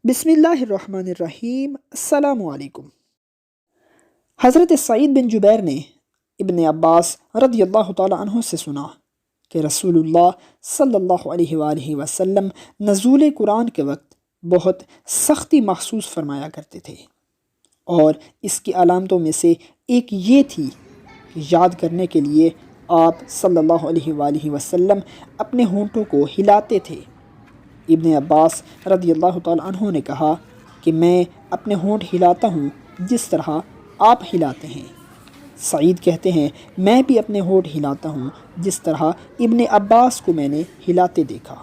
بسم اللہ الرحمن الرحیم۔ السلام علیکم۔ حضرت سعید بن جبیر نے ابن عباس رضی اللہ تعالی عنہ سے سنا کہ رسول اللہ صلی اللہ علیہ وآلہ وسلم نزول قرآن کے وقت بہت سختی محسوس فرمایا کرتے تھے، اور اس کی علامتوں میں سے ایک یہ تھی کہ یاد کرنے کے لیے آپ صلی اللہ علیہ وآلہ وسلم اپنے ہونٹوں کو ہلاتے تھے۔ ابن عباس رضی اللہ تعالی عنہ نے کہا کہ میں اپنے ہونٹ ہلاتا ہوں جس طرح آپ ہلاتے ہیں۔ سعید کہتے ہیں میں بھی اپنے ہونٹ ہلاتا ہوں جس طرح ابن عباس کو میں نے ہلاتے دیکھا۔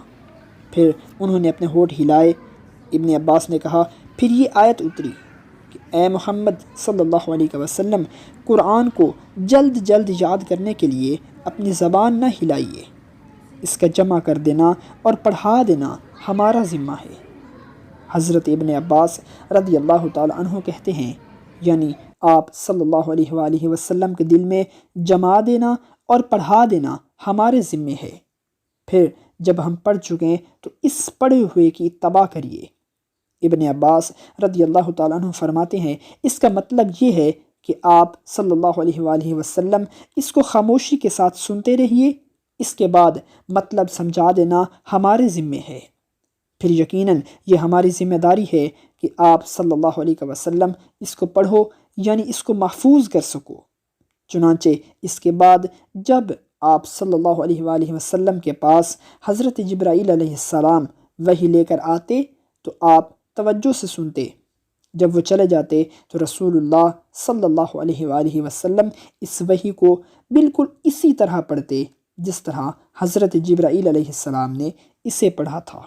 پھر انہوں نے اپنے ہونٹ ہلائے۔ ابن عباس نے کہا پھر یہ آیت اتری کہ اے محمد صلی اللہ علیہ وسلم، قرآن کو جلد جلد یاد کرنے کے لیے اپنی زبان نہ ہلائیے، اس کا جمع کر دینا اور پڑھا دینا ہمارا ذمہ ہے۔ حضرت ابن عباس رضی اللہ تعالی عنہ کہتے ہیں یعنی آپ صلی اللہ علیہ وآلہ وسلم کے دل میں جما دینا اور پڑھا دینا ہمارے ذمے ہے۔ پھر جب ہم پڑھ چکیں تو اس پڑھے ہوئے کی اتباع کریے۔ ابن عباس رضی اللہ تعالیٰ عنہ فرماتے ہیں اس کا مطلب یہ ہے کہ آپ صلی اللہ علیہ وآلہ وسلم اس کو خاموشی کے ساتھ سنتے رہیے، اس کے بعد مطلب سمجھا دینا ہمارے ذمے ہے۔ پھر یقیناً یہ ہماری ذمہ داری ہے کہ آپ صلی اللہ علیہ وسلم اس کو پڑھو یعنی اس کو محفوظ کر سکو۔ چنانچہ اس کے بعد جب آپ صلی اللہ علیہ وآلہ وسلم کے پاس حضرت جبرائیل علیہ السلام وحی لے کر آتے تو آپ توجہ سے سنتے، جب وہ چلے جاتے تو رسول اللہ صلی اللہ علیہ وآلہ وسلم اس وحی کو بالکل اسی طرح پڑھتے جس طرح حضرت جبرائیل علیہ السلام نے اسے پڑھا تھا۔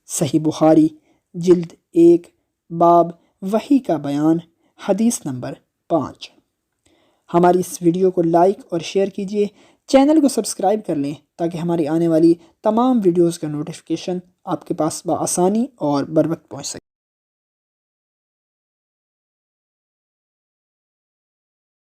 صحیح بخاری جلد 1 باب وحی کا بیان، حدیث نمبر 5۔ ہماری اس ویڈیو کو لائک اور شیئر کیجیے، چینل کو سبسکرائب کر لیں تاکہ ہماری آنے والی تمام ویڈیوز کا نوٹیفیکیشن آپ کے پاس بآسانی اور بروقت پہنچ سکے۔